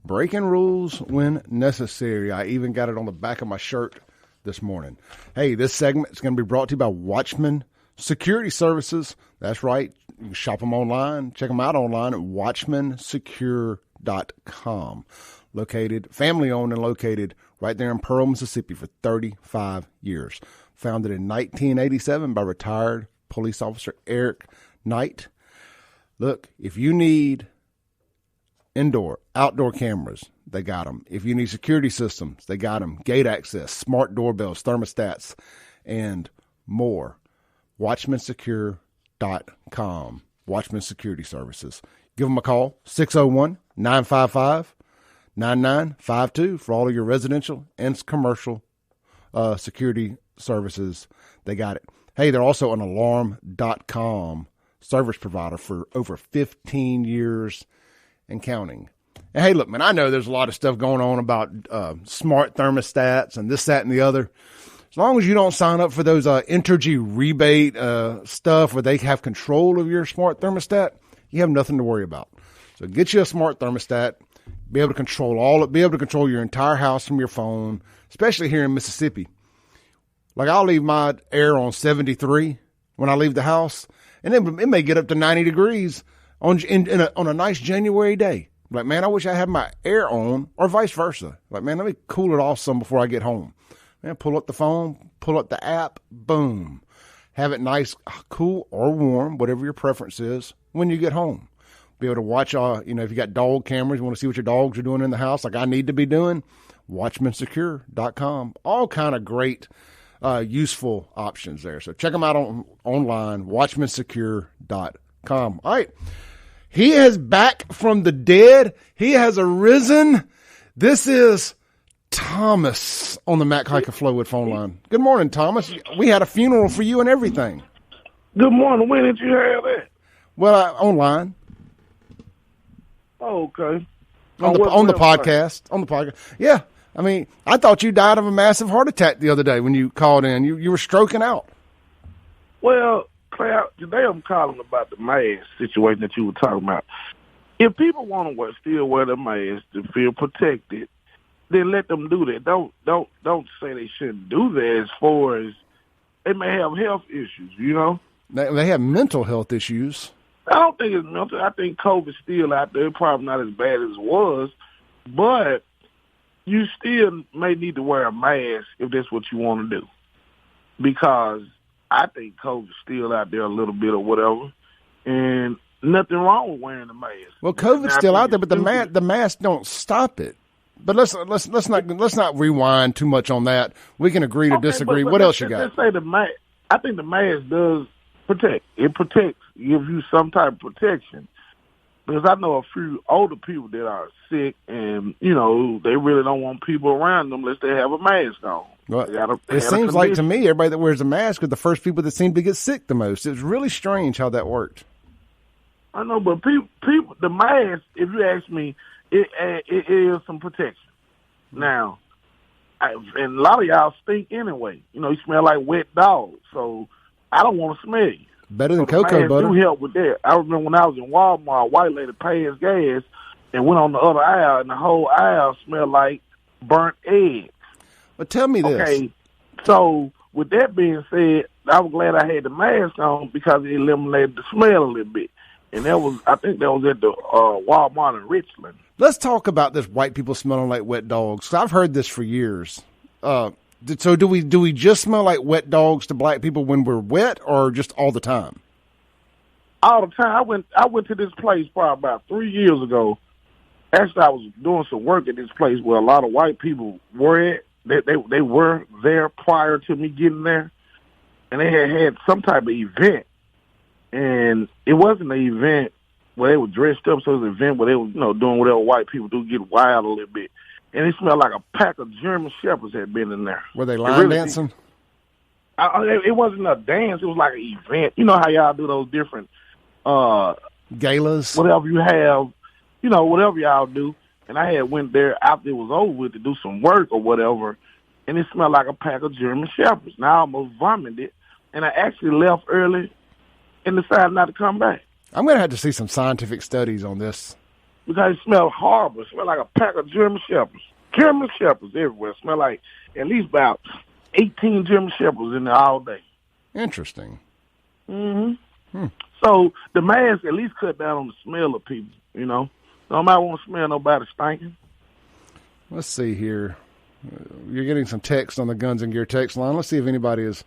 breaking rules when necessary. I even got it on the back of my shirt this morning. Hey, this segment is going to be brought to you by Watchman Security Services. That's right. You can shop them online. Check them out online at watchmansecure.com. Located, family-owned and located right there in Pearl, Mississippi for 35 years. Founded in 1987 by retired police officer Eric Knight. Look, if you need indoor, outdoor cameras, they got them. If you need security systems, they got them. Gate access, smart doorbells, thermostats, and more. WatchmanSecure.com. Watchman Security Services. Give them a call, 601-955-9952 for all of your residential and commercial security services. They got it. Hey, they're also an alarm.com service provider for over 15 years and counting. And hey, look, man, I know there's a lot of stuff going on about smart thermostats and this, that, and the other. As long as you don't sign up for those Entergy rebate stuff where they have control of your smart thermostat, you have nothing to worry about. So get you a smart thermostat, be able to control be able to control your entire house from your phone, especially here in Mississippi. Like I'll leave my air on 73 when I leave the house, and it may get up to 90 degrees on a nice January day. Like, man, I wish I had my air on, or vice versa. Like, man, let me cool it off some before I get home. Man, pull up the phone, pull up the app, boom. Have it nice, cool, or warm, whatever your preference is, when you get home. Be able to watch, if you got dog cameras, you want to see what your dogs are doing in the house, like I need to be doing, watchmansecure.com. All kind of great, useful options there. So check them out online, watchmansecure.com. All right. He is back from the dead. He has arisen. This is Thomas on the Mac Hike of Flowwood phone line. Good morning, Thomas. We had a funeral for you and everything. Good morning. When did you have that? Well, online. Oh, okay. On the podcast. On the podcast. Yeah. I mean, I thought you died of a massive heart attack the other day when you called in. You were stroking out. Well, Claire, today I'm calling about the mask situation that you were talking about. If people want to still wear the mask to feel protected, then let them do that. Don't say they shouldn't do that as far as they may have health issues, you know? They have mental health issues. I don't think it's mental. I think COVID's still out there. Probably not as bad as it was. But you still may need to wear a mask if that's what you want to do. Because I think COVID's still out there a little bit or whatever. And nothing wrong with wearing a mask. Well, COVID's still out there, but the mask don't stop it. But let's not rewind too much on that. We can agree to disagree. What else you got? Let's say the mask. I think the mask does protect. It protects, gives you some type of protection. Because I know a few older people that are sick, and they really don't want people around them unless they have a mask on. Well, it seems like to me everybody that wears a mask are the first people that seem to get sick the most. It's really strange how that worked. I know, but people, the mask. If you ask me. It is some protection. Now, and a lot of y'all stink anyway. You smell like wet dog, so I don't want to smell you. Better than cocoa butter. Do help with that. I remember when I was in Walmart, a white lady passed gas and went on the other aisle, and the whole aisle smelled like burnt eggs. But tell me this. Okay, so with that being said, I was glad I had the mask on because it eliminated the smell a little bit. And I think that was at the Walmart in Richland. Let's talk about this white people smelling like wet dogs. 'Cause I've heard this for years. So do we just smell like wet dogs to black people when we're wet, or just all the time? All the time. I went to this place probably about 3 years ago. Actually, I was doing some work at this place where a lot of white people were at. They were there prior to me getting there, and they had some type of event. And it wasn't an event where they were dressed up, so it was an event where they were, doing whatever white people do, get wild a little bit. And it smelled like a pack of German Shepherds had been in there. Were they line dancing? It wasn't a dance. It was like an event. You know how y'all do those different galas? Whatever you have, whatever y'all do. And I had went there after it was over with to do some work or whatever, and it smelled like a pack of German Shepherds. Now I almost vomited, and I actually left early and decided not to come back. I'm going to have to see some scientific studies on this. because it smelled horrible. It smelled like a pack of German Shepherds. German Shepherds everywhere. It smelled like at least about 18 German Shepherds in there all day. Interesting. Mm-hmm. So the mask at least cut down on the smell of people, you know. Nobody want to smell nobody stinking. Let's see here. You're getting some text on the Guns and Gear text line. Let's see if anybody is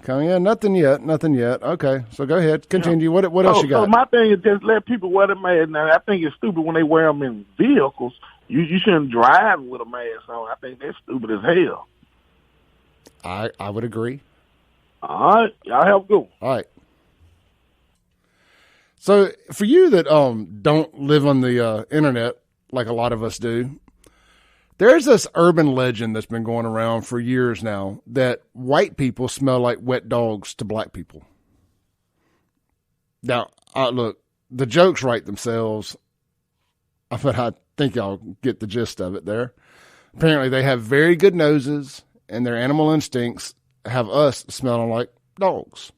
coming in. Nothing yet. Okay, so go ahead. Continue. Yeah. What else you got? So my thing is just let people wear the mask. Now, I think it's stupid when they wear them in vehicles. You shouldn't drive with a mask on. I think that's stupid as hell. I would agree. All right. Y'all have a good one. All right. So for you that don't live on the internet like a lot of us do, there's this urban legend that's been going around for years now that white people smell like wet dogs to black people. Now, look, the jokes write themselves, but I think y'all get the gist of it there. Apparently, they have very good noses, and their animal instincts have us smelling like dogs.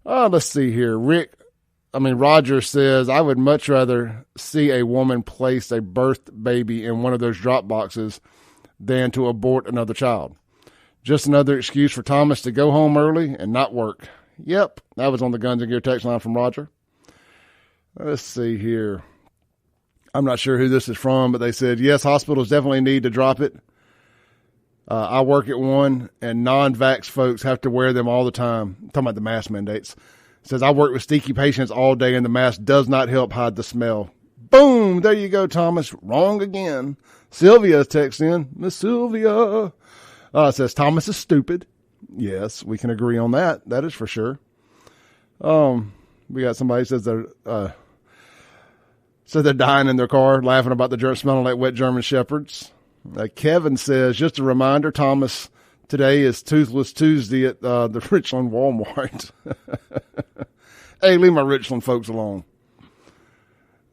Let's see here. Roger says, I would much rather see a woman place a birthed baby in one of those drop boxes than to abort another child. Just another excuse for Thomas to go home early and not work. Yep, that was on the Guns and Gear text line from Roger. Let's see here. I'm not sure who this is from, but they said, yes, hospitals definitely need to drop it. I work at one, and non-vax folks have to wear them all the time. I'm talking about the mask mandates. Says, I work with stinky patients all day, and the mask does not help hide the smell. Boom! There you go, Thomas. Wrong again. Sylvia's texting in. Miss Sylvia. Says, Thomas is stupid. Yes, we can agree on that. That is for sure. We got somebody who says they're dying in their car, laughing about the smelling like wet German Shepherds. Kevin says, just a reminder, Thomas, today is Toothless Tuesday at the Richland Walmart. Hey, leave my Richland folks alone.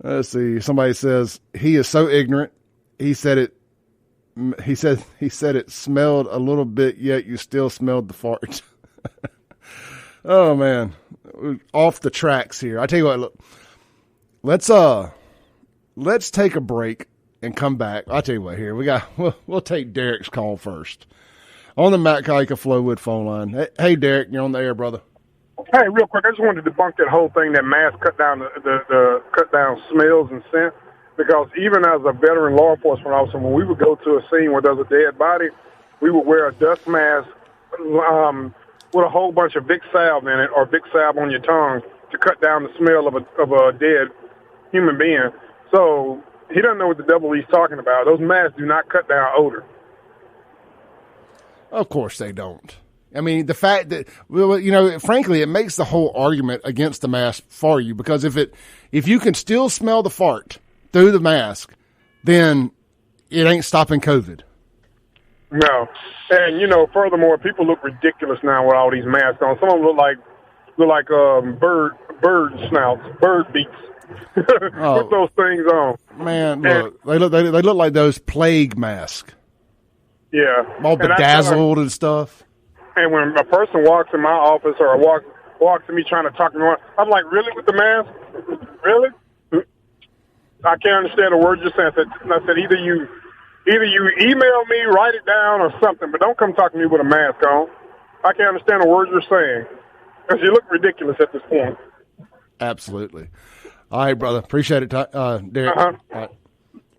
Let's see. Somebody says he is so ignorant. He said it smelled a little bit, yet you still smelled the fart. Oh man, off the tracks here. I tell you what, look, let's take a break and come back. I'll tell you what, here we'll take Derek's call first on the Matt Kaika Flowwood phone line. Hey, Derek, you're on the air, brother. Hey, real quick, I just wanted to debunk that whole thing that masks cut down the cut down smells and scent. Because even as a veteran law enforcement officer, when we would go to a scene where there's a dead body, we would wear a dust mask with a whole bunch of Vicks salve in it, or Vicks salve on your tongue, to cut down the smell of a dead human being. So he doesn't know what the devil he's talking about. Those masks do not cut down odor. Of course they don't. I mean, the fact that, frankly, it makes the whole argument against the mask for you, because if you can still smell the fart through the mask, then it ain't stopping COVID. No. And, furthermore, people look ridiculous now with all these masks on. Some of them look like bird snouts, bird beaks. Put those things on. Man, look, they look like those plague masks. Yeah. All bedazzled and stuff. And when a person walks in my office or walks to me trying to talk to me, I'm like, really, with the mask? Really? I can't understand the words you're saying. I said, either you email me, write it down, or something, but don't come talk to me with a mask on. I can't understand the words you're saying, because you look ridiculous at this point. Absolutely. All right, brother. Appreciate it, Derek. Uh-huh. All right.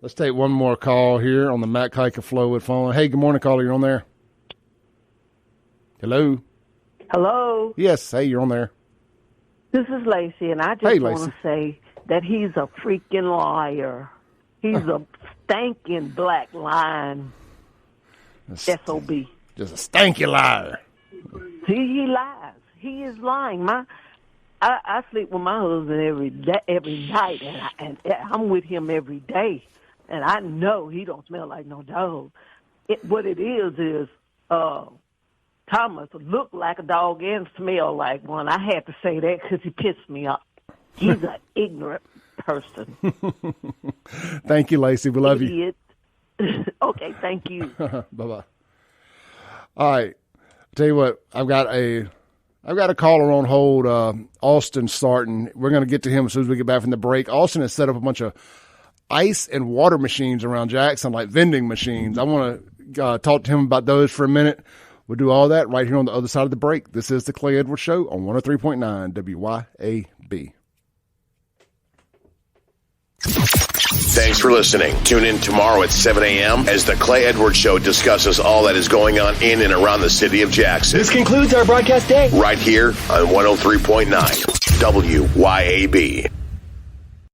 Let's take one more call here on the Matt Kaika Flowwood phone. Hey, good morning, caller. You're on there. Hello. Hello. Yes. Hey, you're on there. This is Lacey, and I just want to say that he's a freaking liar. He's a stinking black lion. SOB. Just a stanky liar. He lies. He is lying. I sleep with my husband every night, and I'm with him every day, and I know he don't smell like no dog. What it is Thomas looked like a dog and smelled like one. I had to say that because he pissed me off. He's an ignorant person. Thank you, Lacey. We love you. Okay, thank you. Bye-bye. All right. I'll tell you what, I've got a I've got a caller on hold, Austin Sarton. We're going to get to him as soon as we get back from the break. Austin has set up a bunch of ice and water machines around Jackson, like vending machines. I want to talk to him about those for a minute. We'll do all that right here on the other side of the break. This is the Clay Edwards Show on 103.9 WYAB. Thanks for listening. Tune in tomorrow at 7 a.m. as the Clay Edwards Show discusses all that is going on in and around the city of Jackson. This concludes our broadcast day. Right here on 103.9 WYAB.